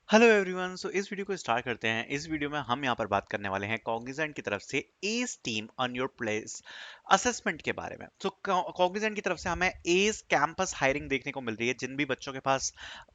Hello everyone. सो इस video को start करते हैं। इस वीडियो में हम यहाँ पर बात करने वाले हैं कॉग्निजेंट की तरफ से S team on your place assessment के बारे में। सो कॉग्निजेंट की तरफ से हमें एस कैंपस हायरिंग देखने को मिल रही है। जिन भी बच्चों के पास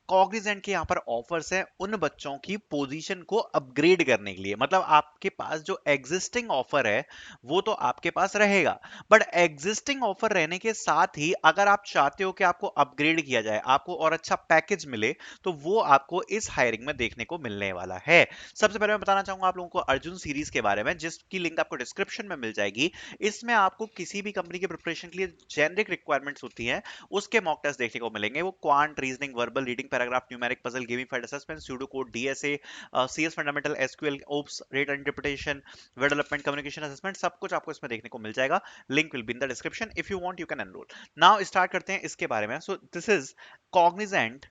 कॉग्निजेंट के यहाँ पर ऑफर्स है उन बच्चों की पोजीशन को अपग्रेड करने के लिए, मतलब आपके पास जो एग्जिस्टिंग ऑफर है वो तो आपके पास रहेगा, बट एग्जिस्टिंग ऑफर रहने के साथ ही अगर आप चाहते हो कि आपको अपग्रेड किया जाए, आपको और अच्छा पैकेज मिले, तो वो आपको इस हायरिंग में देखने को मिलने वाला है। सबसे पहले मैं बताना चाहूंगा आप लोगों को अर्जुन सीरीज के बारे में, जिसकी लिंक आपको डिस्क्रिप्शन में मिल जाएगी। इसमें आपको किसी भी कंपनी के प्रिपरेशन के लिए जेनरिक रिक्वायरमेंट्स होती हैं उसके मॉक टेस्ट देखने को मिलेंगे। वो quant, reasoning, verbal, reading, paragraph, numeric, puzzle, gamified assessment, pseudo code, DSA, CS fundamental, SQL, OOPs, rate interpretation, web development, communication assessment, सब कुछ आपको इसमें देखने को मिल जाएगा। Link will be in the description. If you want you can enrol. Now start करते हैं इसके बारे में। So this is Cognizant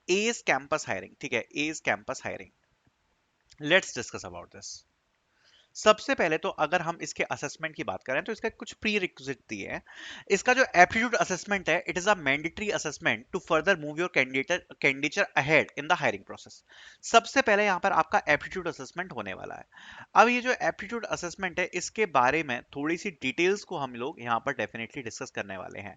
S campus hiring. ठीक है, S campus hiring, let's discuss about this. सबसे पहले तो अगर हम इसके असेसमेंट की बात करें तो इसका कुछ प्री रिक्विजिट दिए हैं। इसका जो एप्टीट्यूड असेसमेंट है, it is a mandatory assessment to further move your candidature ahead in the hiring process. सबसे पहले यहाँ पर आपका एप्टीट्यूड असेसमेंट होने वाला है। अब ये जो एप्टीट्यूड असेसमेंट है इसके बारे में थोड़ी सी डिटेल्स को हम लोग यहाँ पर डेफिनेटली डिस्कस करने वाले हैं।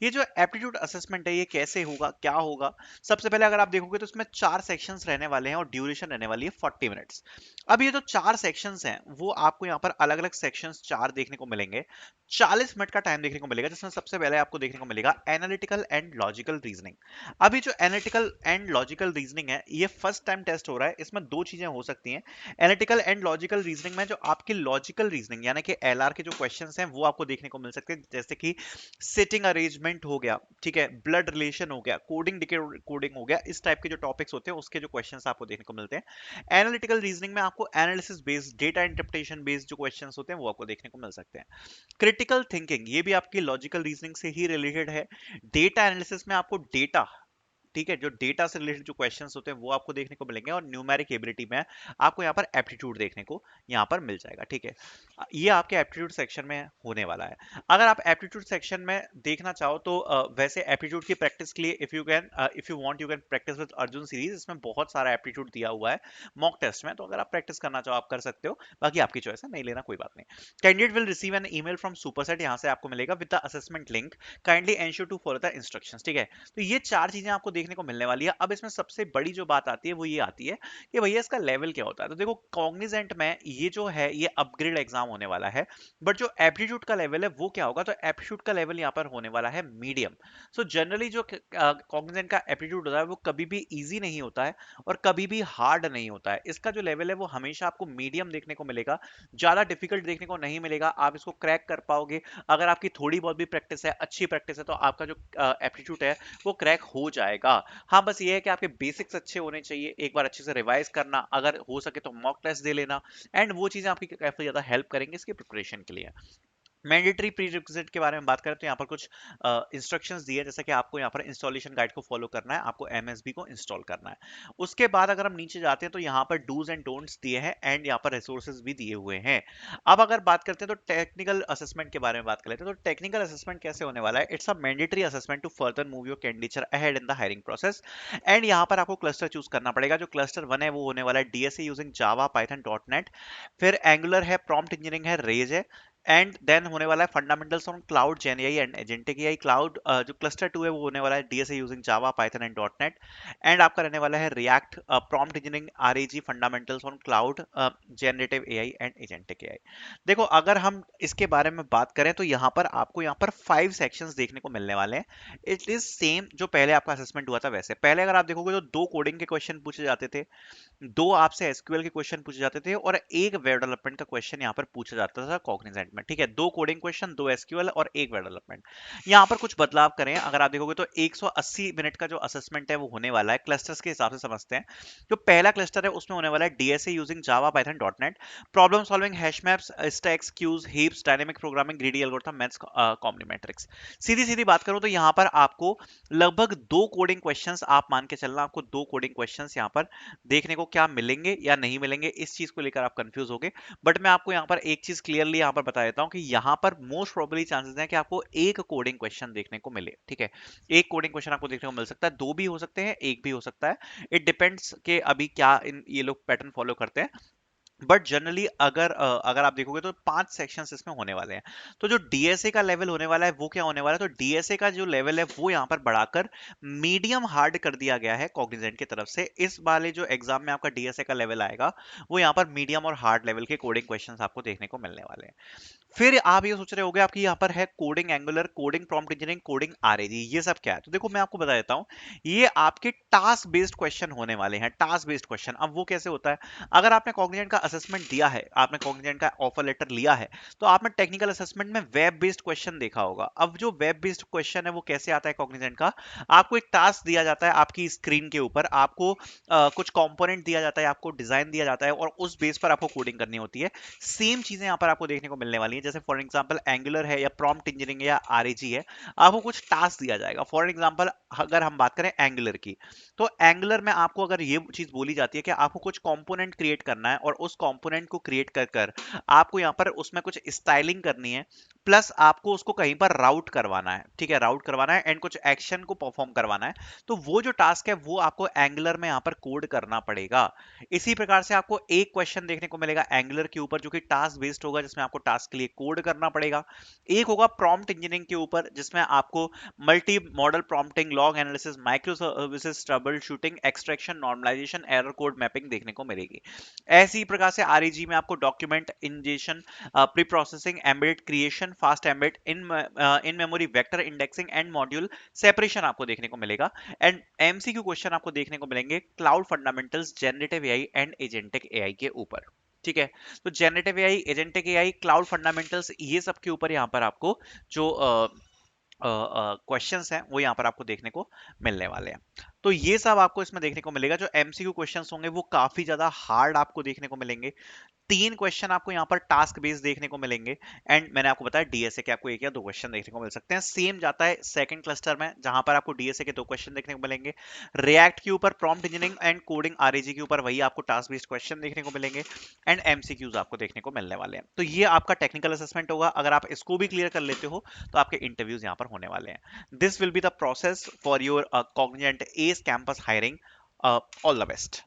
ये जो एप्टीट्यूड असेसमेंट है ये कैसे होगा, क्या होगा। सबसे पहले अगर आप देखोगे तो इसमें 4 सेक्शंस रहने वाले हैं और ड्यूरेशन रहने वाली है 40 मिनट्स। अब ये जो 4 सेक्शंस हैं वो आपको यहाँ पर अलग अलग सेक्शंस 4 देखने को मिलेंगे। 40 मिनट का टाइम देखने को मिलेगा, जिसमें सबसे पहले आपको देखने को मिलेगा एनालिटिकल एंड लॉजिकल रीजनिंग। अभी जो एनालिटिकल एंड लॉजिकल रीजनिंग है ये फर्स्ट टाइम टेस्ट हो रहा है। इसमें दो चीजें हो सकती हैं। एनालिटिकल एंड लॉजिकल रीजनिंग में जो आपकी लॉजिकल रीजनिंग यानी कि एलआर के जो क्वेश्चंस हैं वो आपको देखने को मिल सकते हैं, जैसे कि सिटिंग अरेंजमेंट हो गया, ठीक है, ब्लड रिलेशन हो गया, कोडिंग डिकोडिंग हो गया। इस टाइप के जो टॉपिक्स होते हैं उसके जो क्वेश्चंस आपको देखने को मिलते हैं। एनालिटिकल रीजनिंग में आपको analysis based, data interpretation based जो क्वेश्चंस होते हैं वो आपको देखने को मिल सकते हैं। क्रिटिकल थिंकिंग ये भी आपकी लॉजिकल रीजनिंग से ही रिलेटेड है। डेटा एनालिसिस में आपको डेटा, ठीक है, जो डेटा से रिलेटेड जो क्वेश्चंस होते हैं वो आपको देखने को मिलेंगे। और न्यूमेरिक एबिलिटी में आपको यहाँ पर एप्टीट्यूड देखने को यहाँ पर मिल जाएगा। ठीक है, ये आपके एप्टीट्यूड सेक्शन में होने वाला है। अगर आप एप्टीट्यूड सेक्शन में देखना चाहो तो वैसे एप्टीट्यूड की प्रैक्टिस के लिए if you want you can practice with Arjun series. इसमें बहुत सारा एप्टीट्यूड दिया हुआ है मॉक टेस्ट में, तो अगर आप प्रैक्टिस करना चाहो आप कर सकते हो, बाकी आपकी चॉइस है, नहीं लेना कोई बात नहीं। Candidate will receive an email from Superset, यहाँ से आपको मिलेगा with the assessment link, kindly ensure to follow the instructions. ठीक है, तो ये 4 चीजें आपको देखने को मिलने वाली है। अब इसमें सबसे बड़ी जो बात आती है वो ये आती है कि भैया इसका लेवल क्या होता है। तो देखो कॉग्निजेंट में ये जो है ये अपग्रेड एग्जाम होने वाला है, बट जो एप्टीट्यूड का लेवल है वो क्या होगा, तो एप्टीट्यूड का लेवल यहाँ पर होने वाला है मीडियम। सो जनरली जो कॉग्निजेंट का एप्टीट्यूड होता है वो कभी भी इजी नहीं होता है और कभी भी हार्ड नहीं होता है। इसका जो लेवल है वो हमेशा आपको मीडियम देखने को मिलेगा, ज्यादा डिफिकल्ट देखने को नहीं मिलेगा। आप इसको क्रैक कर पाओगे अगर आपकी थोड़ी बहुत भी प्रैक्टिस है, अच्छी प्रैक्टिस है, तो आपका जो एप्टीट्यूड है वो क्रैक हो जाएगा। हाँ, बस ये है कि आपके बेसिक्स अच्छे होने चाहिए, एक बार अच्छे से रिवाइज करना, अगर हो सके तो मॉक टेस्ट दे लेना, एंड वो चीजें आपकी काफी ज्यादा हेल्प करेंगे इसके प्रिपरेशन के लिए। मैंडेटरी प्रीरिक्विजिट के बारे में बात करें तो यहाँ पर कुछ इंस्ट्रक्शंस दिए, जैसे कि आपको यहाँ पर इंस्टॉलेशन गाइड को फॉलो करना है, आपको एमएसबी को इंस्टॉल करना है। उसके बाद अगर हम नीचे जाते हैं तो यहाँ पर डूज एंड डोंट्स दिए हैं एंड यहाँ पर रिसोर्सेज भी दिए हुए हैं। अब अगर बात करते हैं तो टेक्निकल असेसमेंट के बारे में बात कर लेते हैं। तो टेक्निकल असेसमेंट कैसे होने वाला है, it's a mandatory assessment to further move your candidature ahead in the hiring process. And यहाँ पर आपको क्लस्टर चूज करना पड़ेगा। जो क्लस्टर 1 है वो होने वाला है DSA using Java, Python, dot net, फिर एंगुलर है, प्रॉम्प्ट इंजीनियरिंग है, रेज है, एंड देन होने वाला है fundamentals on cloud, gen AI and agentic AI. Cloud जो क्लस्टर 2 है वो होने वाला है DSA using Java, Python and dot net, and आपका रहने वाला है React, prompt engineering, RAG, fundamentals on cloud, generative AI and agentic AI. देखो अगर हम इसके बारे में बात करें तो यहाँ पर आपको यहाँ पर 5 सेक्शंस देखने को मिलने वाले हैं। इट इज सेम जो पहले आपका असेसमेंट हुआ था वैसे। पहले अगर आप देखोगे तो 2 कोडिंग के क्वेश्चन पूछे जाते थे, 2 आपसे एसक्यूएल के क्वेश्चन पूछे जाते थे और एक वेब डेवलपमेंट का क्वेश्चन यहाँ पर पूछा जाता था कॉग्निजेंट में। ठीक है, 2 कोडिंग क्वेश्चन, 2 एसक्यूएल और एक वेब डेवलपमेंट। यहाँ पर कुछ बदलाव करें अगर आप देखोगे तो 180 मिनट का जो असेसमेंट है वो होने वाला है। क्लस्टर्स के हिसाब से समझते हैं। जो पहला क्लस्टर है उसमें होने वाला है DSA using Java, Python, dot net, problem solving, hash maps, stacks, queues, heaps, dynamic programming, greedy algorithm, maths, कॉम्प्लीमेंट्रिक्स। सीधी सीधी बात करूं तो यहाँ पर आपको लगभग 2 कोडिंग क्वेश्चंस, आप मान के चलना आपको 2 कोडिंग क्वेश्चंस यहाँ पर देखने को क्या मिलेंगे या नहीं मिलेंगे, इस चीज को लेकर आप कंफ्यूज होगे। बट मैं आपको यहाँ पर एक चीज क्लियरली यहाँ पर बता देता हूँ कि यहाँ पर मोस्ट प्रोबेबली चांसेस हैं कि आपको एक कोडिंग क्वेश्चन देखने को मिले, ठीक है। एक कोडिंग क्वेश्चन आपको देखने को मिल सकता है, दो भी हो सकते हैं, एक भी हो सकता है। इट डिपेंड्स कि अभी क्या ये लोग पैटर्न फॉलो करते हैं। बट जनरली अगर आप देखोगे तो 5 सेक्शंस इसमें होने वाले हैं। तो जो डीएसए का लेवल होने वाला है वो क्या होने वाला है, तो डीएसए का जो लेवल है वो यहाँ पर बढ़ाकर मीडियम हार्ड कर दिया गया है कॉग्निजेंट की तरफ से। इस वाले जो एग्जाम में आपका डीएसए का लेवल आएगा वो यहाँ पर मीडियम और हार्ड लेवल के कोडिंग क्वेश्चंस आपको देखने को मिलने वाले हैं। फिर आप ये सोच रहे होगे आपकी यहाँ पर है coding angular, coding prompt engineering, coding आरएजी, ये सब क्या है? तो देखो मैं आपको बता देता हूँ, ये आपके टास्क बेस्ड क्वेश्चन होने वाले हैं। टास्क बेस्ड क्वेश्चन, अब वो कैसे होता है, अगर आपने कॉग्निजेंट का असेसमेंट दिया है, आपने कॉग्निजेंट का ऑफर लेटर लिया है, तो आपने टेक्निकल असेसमेंट में वेब बेस्ड क्वेश्चन देखा होगा। अब जो वेब बेस्ड क्वेश्चन है वो कैसे आता है कॉग्निजेंट का, आपको एक टास्क दिया जाता है आपकी स्क्रीन के ऊपर, आपको कुछ कंपोनेंट दिया जाता है, आपको डिजाइन दिया जाता है और उस बेस पर आपको कोडिंग करनी होती है। सेम चीजें यहाँ पर आपको देखने को मिलने वाली है। जैसे फॉर एग्जांपल एंगुलर है या प्रॉम्प्ट इंजीनियरिंग है या आरएजी है, आपको कुछ टास्क दिया जाएगा। फॉर एग्जांपल अगर हम बात करें एंगुलर की, तो एंगुलर में आपको अगर ये चीज बोली जाती है कि आपको कुछ कंपोनेंट क्रिएट करना है और उस कंपोनेंट को क्रिएट कर कर आपको यहाँ पर उसमें कुछ स्टाइलिंग करनी है, प्लस आपको उसको कहीं पर राउट करवाना है, ठीक है, राउट करवाना है एंड कुछ एक्शन को परफॉर्म करवाना है। तो वो जो टास्क है वो आपको एंगुलर में यहाँ पर कोड करना पड़ेगा। इसी प्रकार से आपको एक क्वेश्चन देखने को मिलेगा एंगुलर के ऊपर जो कि टास्क बेस्ड होगा, जिसमें आपको टास्क के लिए कोड करना पड़ेगा। एक होगा प्रॉम्प्ट इंजीनियरिंग के ऊपर, जिसमें आपको multimodal prompting, log analysis, microservices, troubleshooting, extraction, normalisation, error code mapping देखने को मिलेगी। ऐसी ही प्रकार से आरईजी में आपको document injection, pre processing, embedded creation, fast embed, in memory vector indexing and module separation आपको देखने को मिलेगा। एंड एमसीक्यू क्वेश्चन आपको देखने को मिलेंगे cloud fundamentals, generative AI and agentic AI के ऊपर, ठीक है। तो generative AI, agentic AI, cloud fundamentals, ये सब के ऊपर यहाँ पर आपको जो क्वेश्चंस हैं वो यहाँ पर आपको देखने को मिलने वाले हैं। तो ये सब आपको इसमें देखने को मिलेगा। जो एमसीक्यू क्वेश्चंस होंगे वो काफी ज्यादा हार्ड आपको देखने को मिलेंगे। 3 क्वेश्चन आपको यहाँ पर टास्क बेस्ड देखने को मिलेंगे। एंड मैंने आपको बताया डीएसए के आपको एक या दो क्वेश्चन देखने को मिल सकते हैं। सेम जाता है सेकंड क्लस्टर में, जहां पर आपको डीएसए के 2 क्वेश्चन देखने को मिलेंगे। रिएक्ट के ऊपर, प्रॉम्प्ट इंजीनियरिंग एंड कोडिंग आरएजी के ऊपर वही आपको टास्क बेस्ड क्वेश्चन देखने को मिलेंगे। एंड एमसीक्यूज आपको देखने को मिलने वाले हैं। तो ये आपका टेक्निकल असेसमेंट होगा। अगर आप इसको भी क्लियर कर लेते हो तो आपके इंटरव्यूज यहाँ पर होने वाले हैं। This will be the process for your Cognizant S campus hiring. All the best.